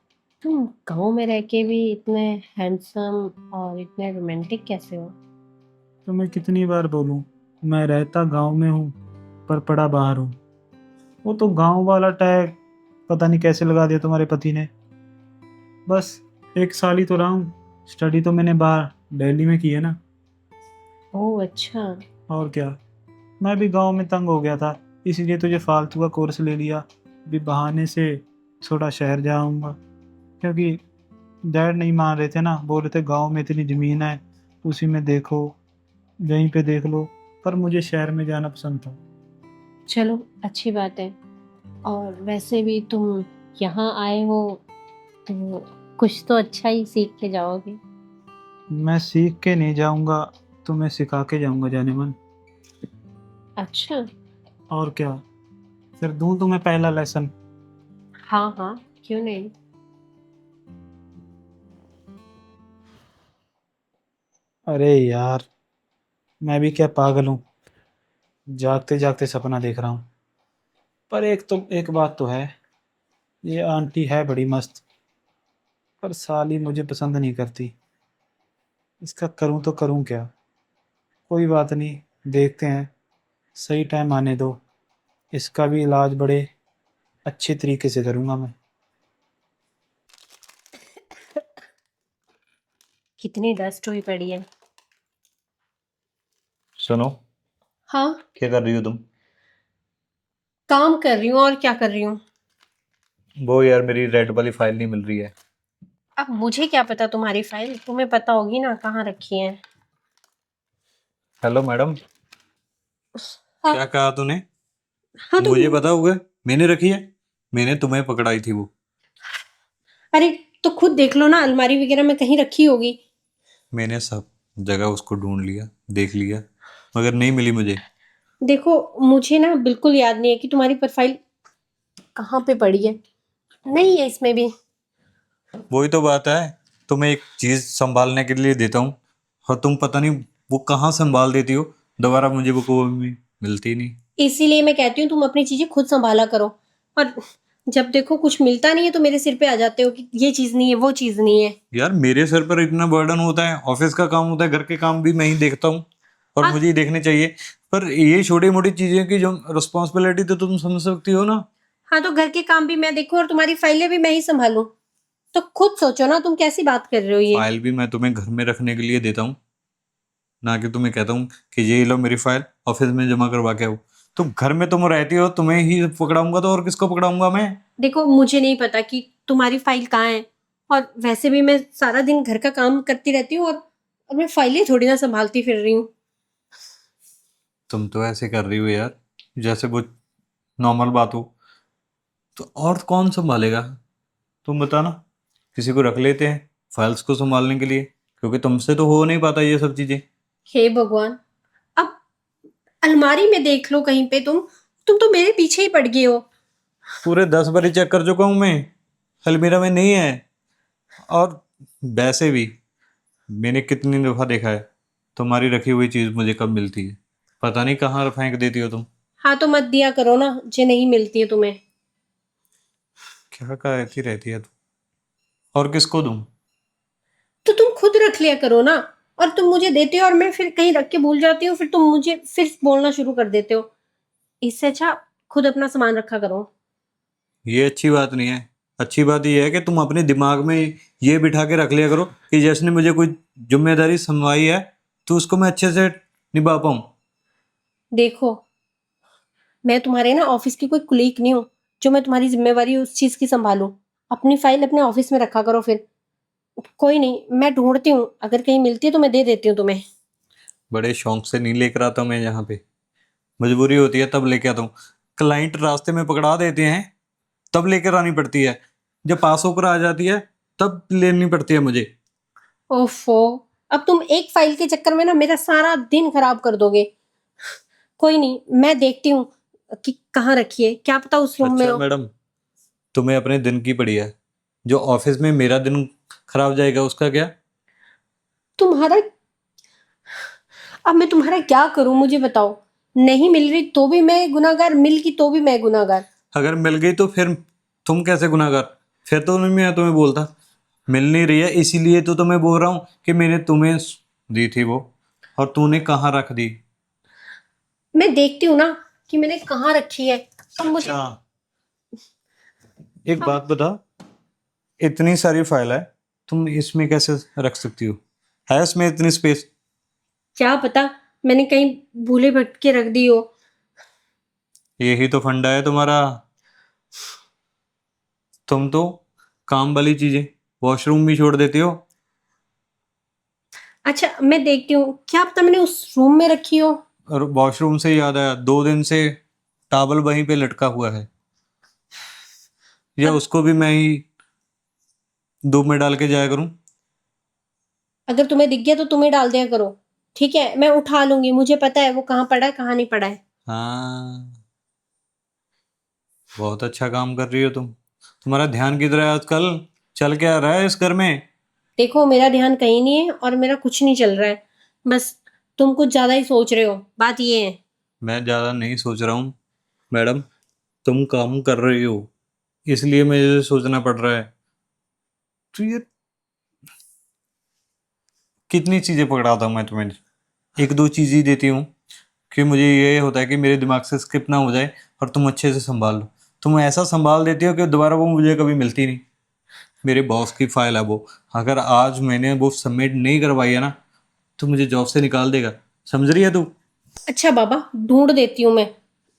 S1: तुम गांव में रह के भी इतने हैंडसम और इतने रोमांटिक कैसे हो?
S3: तो मैं कितनी बार बोलूँ, मैं रहता गांव में हूँ पर पढ़ा बाहर हूँ। वो तो गांव वाला टैग पता नहीं कैसे लगा दिया तुम्हारे पति ने। बस एक साल ही तो रहा हूँ, स्टडी तो मैंने बाहर दिल्ली में की है ना।
S1: ओह अच्छा,
S3: और क्या, मैं भी गांव में तंग हो गया था, इसीलिए तुझे फालतू का कोर्स ले लिया। भी बहाने से थोड़ा शहर जाऊंगा, क्योंकि डैड नहीं मान रहे थे ना, बोल रहे थे गांव में इतनी ज़मीन है, उसी में देखो, यहीं पे देख लो। पर मुझे शहर में जाना पसंद था।
S1: चलो अच्छी बात है। और वैसे भी तुम यहाँ आए हो तो कुछ तो अच्छा ही सीख के जाओगे।
S3: मैं सीख के नहीं जाऊंगा, तुम्हें सिखा के जाऊंगा जाने मन।
S1: अच्छा।
S3: और क्या, फिर दूं तुम्हें पहला लेसन।
S1: हाँ हाँ, क्यों नहीं।
S3: अरे यार, मैं भी क्या पागल हूँ, जागते जागते सपना देख रहा हूँ। पर एक बात तो है, ये आंटी है बड़ी मस्त, पर साली मुझे पसंद नहीं करती। इसका करूँ तो करूँ क्या। कोई बात नहीं, देखते हैं, सही टाइम आने दो, इसका भी इलाज बड़े अच्छे तरीके से करूँगा मैं।
S1: कितनी डस्ट हुई पड़ी है।
S2: सुनो,
S1: हाँ,
S2: क्या कर रही हो तुम?
S1: काम कर रही हूँ और क्या कर रही हूँ।
S2: वो यार, मेरी रेड वाली फाइल नहीं मिल रही है।
S1: अब मुझे क्या पता, तुम्हारी फाइल तुम्हें पता होगी ना कहाँ रखी है।
S2: हेलो मैडम,
S1: हाँ।
S2: क्या कहा तूने?
S1: हाँ तो
S2: मुझे पता होगा, मैंने रखी है, मैंने तुम्हें पकड़ाई थी वो।
S1: अरे, तो खुद देख लो ना, अलमारी वगैरह में कहीं रखी होगी।
S2: मैंने सब जगह उसको ढूंढ लिया, देख लिया, मगर नहीं मिली मुझे।
S1: देखो, मुझे ना बिल्कुल याद नहीं है कि तुम्हारी प्रोफाइल कहाँ पे पड़ी है। नहीं है इसमें भी।
S2: वही तो बात है, तुम्हें एक चीज संभालने के लिए देता हूँ और तुम पता नहीं वो कहाँ संभाल देती हो, दोबारा मुझे वो कभी मिलती नहीं।
S1: इसीलिए मैं कहती हूँ तुम अपनी चीजें खुद संभाला करो। और जब देखो कुछ मिलता नहीं है तो मेरे सिर पे आ जाते हो कि ये चीज नहीं है, वो चीज नहीं है।
S2: यार मेरे सर पर इतना बर्डन होता है, ऑफिस का काम होता है, घर के काम भी मैं ही देखता हूँ और
S1: हाँ।
S2: मुझे ही देखने चाहिए। पर ये छोटी मोटी चीजें की जो रिस्पॉन्सिबिलिटी तो तुम समझ सकती हो ना।
S1: हाँ, तो घर के काम भी मैं देखूं और तुम्हारी फाइलें भी मैं ही संभालूं। तो खुद सोचो ना, तुम कैसी बात कर रहे हो ये।
S2: फाइल भी मैं तुम्हें घर में रखने के लिए देता हूँ, ना कि तुम्हें कहता हूँ कि ये लो मेरी फाइल, ऑफिस में जमा करवा के आओ। तो घर में तुम रहती हो, तुम्हें ही पकड़ाऊंगा तो और किसको पकड़ाऊंगा मैं?
S1: देखो, मुझे नहीं पता कि तुम्हारी फाइल कहाँ है। और वैसे भी मैं सारा दिन घर का काम करती रहती हूँ और मैं फाइलें थोड़ी ना संभालती फिर रही हूँ।
S2: तुम तो ऐसे कर रही हो यार, जैसे वो नॉर्मल बात हो। तो और कौन संभालेगा? तुम बताना, किसी को रख लेते हैं फाइल्स को संभालने के लिए, क्योंकि तुमसे तो हो नहीं पाता ये सब चीजें।
S1: हे भगवान। अब अलमारी में देख लो कहीं पे, तुम तो मेरे पीछे ही पड़ गए हो।
S2: पूरे 10 बारी चेक कर चुका हूं मैं, अलमीरा में नहीं है। और वैसे भी मैंने कितनी दफा देखा है, तुम्हारी रखी हुई चीज मुझे कब मिलती है, पता नहीं कहाँ फेंक देती हो तुम।
S1: हाँ, तो मत दिया करो ना, जो नहीं मिलती है तुम्हें।
S2: क्या कहती रहती है तू, और किसको दूं?
S1: तो तुम खुद रख लिया करो ना। और तुम मुझे देते हो और मैं फिर कहीं रख के भूल जाती हूँ, फिर तुम मुझे फिर बोलना शुरू कर देते हो। इससे अच्छा खुद अपना सामान रखा करो।
S2: ये अच्छी बात नहीं है। अच्छी बात ये है कि तुम अपने दिमाग में ये बिठा के रख लिया करो कि जैसे मुझे कोई जिम्मेदारी संभाई है तो उसको मैं अच्छे से निभा पाऊं।
S1: देखो, मैं तुम्हारे ना ऑफिस की कोई कुलीग नहीं हूँ जो मैं तुम्हारी जिम्मेवारी उस चीज की संभालूं। अपनी फाइल अपने ऑफिस में रखा करो फिर। कोई नहीं, मैं ढूंढती हूँ, अगर कहीं मिलती है तो मैं दे देती हूँ तुम्हें।
S2: बड़े शौक से नहीं लेकर आता मैं यहाँ पे, मजबूरी होती है तब लेके आता हूँ। क्लाइंट रास्ते में पकड़ा देते हैं तब लेकर आनी पड़ती है, जब पास होकर आ जाती है तब लेनी पड़ती है मुझे।
S1: ओफो। अब तुम एक फाइल के चक्कर में ना मेरा सारा दिन खराब कर दोगे। कोई नहीं, मैं देखती हूँ कि कहाँ रखी है, क्या पता उस रूम में
S2: अच्छा
S1: हो।
S2: मैडम, तुम्हें अपने दिन की पड़ी है, जो ऑफिस में मेरा दिन खराब जाएगा उसका क्या?
S1: तुम्हारा अब मैं तुम्हारा क्या करूं, मुझे बताओ। नहीं मिल रही तो भी मैं गुनाहगार, मिल गई तो भी मैं गुनाहगार।
S2: अगर मिल गई तो फिर तुम कैसे गुनाहगार? फिर तो नहीं मैं तुम्हें बोलता, मिल नहीं रही है इसीलिए तो तुम्हें बोल रहा हूँ कि मैंने तुम्हें दी थी वो, और तूने कहाँ रख दी?
S1: मैं देखती हूँ ना कि मैंने कहाँ रखी है। अब मुझे
S2: अच्छा, एक बात बता, इतनी सारी फाइल है, तुम इसमें कैसे रख सकती हो? है इसमें इतनी स्पेस?
S1: क्या पता, मैंने कहीं भूले भटके रख दी हो।
S2: यही तो फंडा है तुम्हारा। तुम तो काम वाली चीजें वॉशरूम भी छोड़ देती हो।
S1: अच्छा मैं देखती हूँ, क्या पता मैंने उस रूम में रखी हो।
S2: और वॉशरूम से याद आया, 2 दिन से टॉवल वहीं पे लटका हुआ है, या
S1: अब
S2: उसको भी मैं ही धूप में डाल के जाया करूं?
S1: अगर तुम्हें दिख गया तो तुम्हें डाल दिया करो, ठीक है? मैं उठा लूंगी, मुझे पता है वो कहाँ पड़ा है कहाँ नहीं पड़ा है।
S2: हाँ, बहुत अच्छा काम कर रही हो तुम। तुम्हारा ध्यान किधर है आजकल? चल क्या रहा है इस घर में?
S1: देखो मेरा ध्यान कहीं नहीं है और मेरा कुछ नहीं चल रहा है, बस तुम कुछ ज्यादा ही सोच रहे हो, बात ये है।
S2: मैं ज्यादा नहीं सोच रहा हूँ मैडम, तुम काम कर रही हो इसलिए मुझे सोचना पड़ रहा है। तो ये कितनी चीजें पकड़ाता हूँ मैं तुम्हें, एक दो चीज ही देती हूँ कि मुझे ये होता है कि मेरे दिमाग से स्किप ना हो जाए और तुम अच्छे से संभाल लो। तुम ऐसा संभाल देती हो कि दोबारा वो मुझे कभी मिलती नहीं। मेरे बॉस की फाइल है वो, अगर आज मैंने वो सबमिट नहीं करवाई है ना तो मुझे जॉब से निकाल देगा। समझ रही है तू?
S1: अच्छा बाबा, ढूंढ देती हूँ मैं,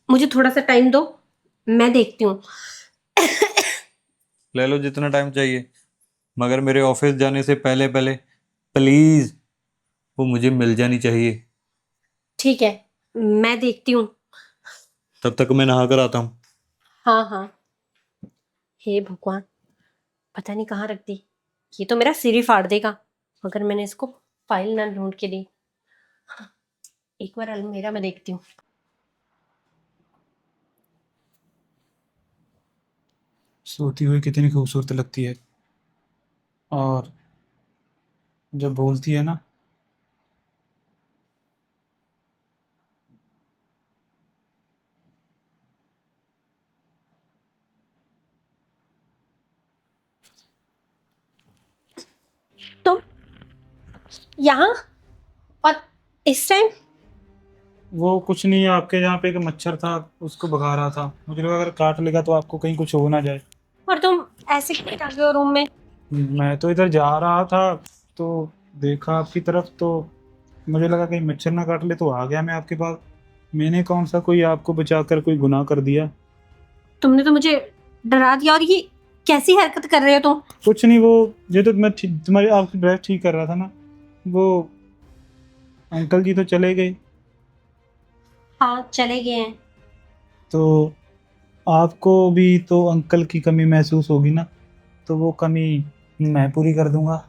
S1: मुझे थोड़ा सा टाइम दो, मैं देखती हूँ।
S2: ले लो जितना टाइम चाहिए, मगर मेरे ऑफिस जाने से पहले पहले प्लीज वो मुझे मिल जानी चाहिए।
S1: ठीक है, मैं देखती हूँ।
S2: तब तक मैं नहा कर आता हूँ।
S1: हाँ हाँ। हे भगवान, पता नहीं कहाँ रख दी, ये तो मेरा सिर ही फाड़ देगा अगर मैंने इसको फाइल ना ढूंढ के दी। एक बार अलमीरा में देखती हूँ।
S3: सोती हुई कितनी खूबसूरत लगती है, और जब बोलती है ना,
S1: तुम यहाँ, और इस टाइम?
S3: वो कुछ नहीं है, आपके यहाँ पे एक मच्छर था, उसको भगा रहा था। मुझे लगा अगर काट लेगा तो आपको कहीं कुछ हो ना जाए।
S1: और तुम ऐसे क्यों आ गए हो रूम में?
S3: मैं तो इधर जा रहा था तो देखा आपकी तरफ, तो मुझे लगा कहीं मच्छर ना काट ले, तो आ गया मैं आपके पास। मैंने कौन सा कोई आपको बचाकर कोई गुनाह कर दिया?
S1: तुमने तो मुझे डरा दिया, और ये कैसी हरकत कर रहे हो तुम?
S3: कुछ नहीं, वो ये तो मैं तुम्हारी आपकी ड्रेस ठीक कर रहा था ना। वो अंकल जी तो चले गए,
S1: हाँ चले गए हैं।
S3: तो आपको भी तो अंकल की कमी महसूस होगी ना, तो वो कमी मैं पूरी कर दूंगा।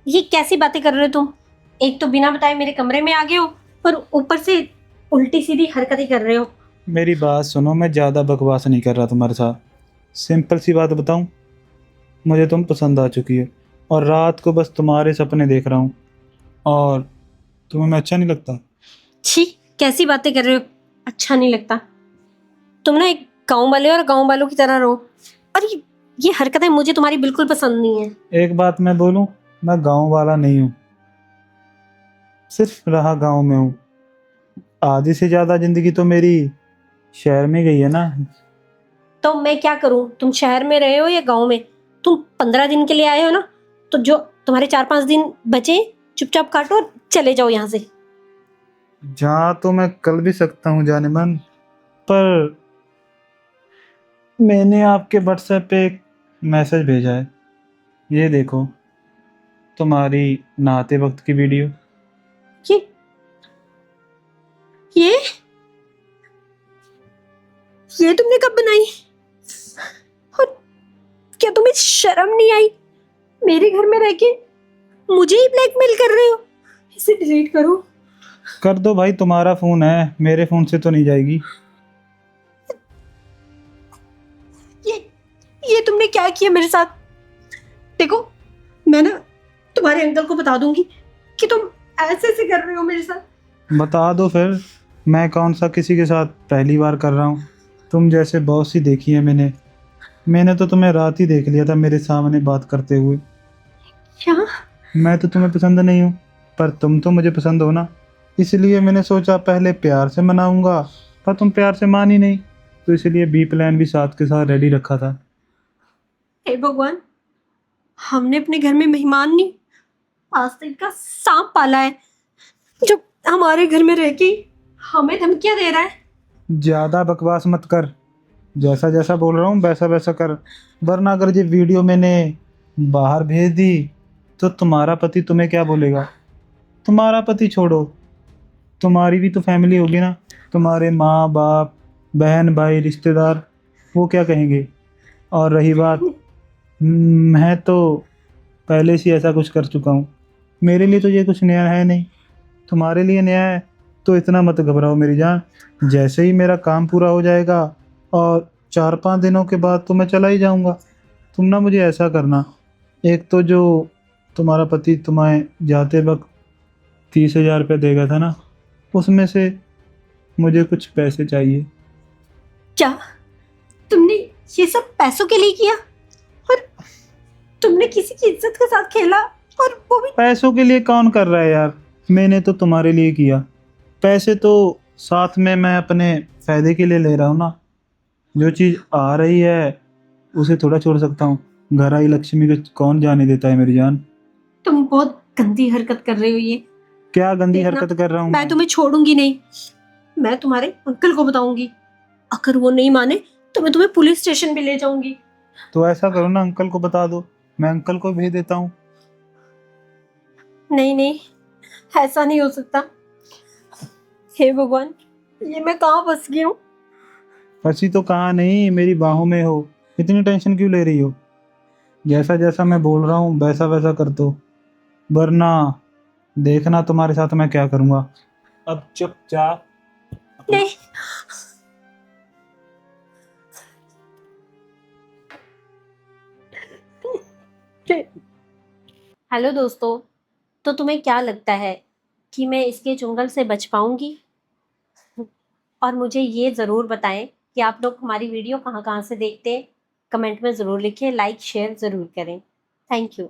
S1: ये कैसी बातें कर रहे हो तुम? एक तो बिना बताए मेरे कमरे में आ गए हो, और ऊपर से उल्टी सीधी हरकतें कर रहे हो।
S3: मेरी बात सुनो, मैं ज़्यादा बकवास नहीं कर रहा तुम्हारे साथ। सिंपल सी बात बताऊं, मुझे तुम पसंद आ चुकी है, और रात को बस तुम्हारे सपने देख रहा हूँ। और तुम्हें मैं अच्छा नहीं लगता?
S1: छी, कैसी बातें कर रहे हो? अच्छा नहीं लगता? तुम ना एक गांव वाले और गांव वालों की तरह रहो, और ये हरकतें मुझे तुम्हारी बिल्कुल पसंद नहीं है।
S3: एक बात मैं बोलूं, मैं गांव वाला नहीं हूँ, सिर्फ रहा गांव में हूँ। आधी से ज़्यादा ज़िंदगी तो मेरी शहर में गई है ना।
S1: तो मैं क्या करूं? तुम शहर में रहे हो या गांव में? तुम 15 दिन के लिए आए हो ना, तो जो तुम्हारे 4-5 दिन बचे, चुपचाप काटो और चले जाओ यहाँ से।
S3: जा तो मैं कल भी सकता हूँ जाने मन, पर मैंने आपके व्हाट्सएप पे एक मैसेज भेजा है, ये देखो, तुम्हारी नहाते वक्त की वीडियो।
S1: ये ये ये तुमने कब बनाई? और क्या तुम्हें शर्म नहीं आई? मेरे घर में रह के मुझे ही ब्लैकमेल कर रहे हो? इसे डिलीट करो।
S3: कर दो भाई, तुम्हारा फ़ोन है, मेरे फ़ोन से तो नहीं जाएगी।
S1: ये ये तुमने क्या किया मेरे साथ? देखो, मैं ना तुम्हारे अंकल को बता दूंगी कि तुम ऐसे ऐसे कर रहे हो मेरे साथ।
S3: बता दो फिर, मैं कौन सा किसी के साथ पहली बार कर रहा हूँ? तुम जैसे बॉस ही देखी है मैंने तो तुम्हें रात ही देख लिया था मेरे सामने बात करते हुए।
S1: क्या?
S3: मैं तो तुम्हें पसंद नहीं हूँ, पर तुम तो मुझे पसंद हो ना, इसलिए मैंने सोचा पहले प्यार से मनाऊंगा, पर तुम प्यार से मान ही नहीं, तो इसलिए बी प्लान भी साथ के साथ रेडी रखा था।
S1: हे भगवान, हमने अपने घर में मेहमान नहीं, आस्तीन का सांप पाला है जो हमारे घर में रह के हमें धमकियां दे रहा है।
S3: ज़्यादा बकवास मत कर, जैसा जैसा बोल रहा हूँ वैसा वैसा कर, वरना अगर ये वीडियो मैंने बाहर भेज दी तो तुम्हारा पति तुम्हें क्या बोलेगा। तुम्हारा पति छोड़ो, तुम्हारी भी तो फैमिली होगी ना, तुम्हारे माँ बाप, बहन भाई, रिश्तेदार, वो क्या कहेंगे। और रही बात, मैं तो पहले से ही ऐसा कुछ कर चुका हूँ, मेरे लिए तो ये कुछ नया है नहीं, तुम्हारे लिए नया है। तो इतना मत घबराओ मेरी जान, जैसे ही मेरा काम पूरा हो जाएगा और 4-5 दिनों के बाद तो मैं चला ही जाऊँगा। तुम ना मुझे ऐसा करना, एक तो जो तुम्हारा पति तुम्हें जाते वक्त 30,000 रुपये देगा था ना, उसमें से मुझे कुछ पैसे चाहिए।
S1: क्या तुमने ये सब पैसों के लिए किया? और तुमने किसी की इज्जत के साथ खेला, और वो भी।
S3: पैसों के लिए कौन कर रहा है यार, मैंने तो तुम्हारे लिए किया। पैसे तो साथ में मैं अपने फ़ायदे के लिए ले रहा हूँ ना, जो चीज़ आ रही है उसे थोड़ा छोड़ सकता हूँ। घर आई लक्ष्मी को कौन जाने देता है मेरी जान।
S1: तुम बहुत गंदी हरकत कर रहे हो ये।
S3: क्या गंदी
S1: देखना,
S3: हरकत कर रहा हूँ
S1: मैं तुम्हें छोड़ूंगी नहीं। मैं तुम्हारे अंकल को बताऊंगी, अगर वो नहीं माने तो मैं तुम्हें पुलिस स्टेशन भी ले जाऊंगी।
S3: तो ऐसा करो ना, अंकल को बता दो, मैं अंकल को भेज देता हूँ।
S1: नहीं नहीं, ऐसा नहीं हो सकता। हे भगवान, ये मैं कहाँ फंस गई हूँ।
S3: फंसी तो कहाँ नहीं, मेरी बाहों में हो, इतनी टेंशन क्यों ले रही हो। जैसा जैसा मैं बोल रहा हूँ वैसा वैसा कर दो, वरना देखना तुम्हारे साथ मैं क्या करूँगा। अब चुपचाप
S1: नहीं, हेलो दोस्तों, तो तुम्हें क्या लगता है कि मैं इसके चुंगल से बच पाऊंगी? और मुझे ये ज़रूर बताएं कि आप लोग हमारी वीडियो कहाँ कहाँ से देखते हैं। कमेंट में ज़रूर लिखें, लाइक शेयर ज़रूर करें। Thank you.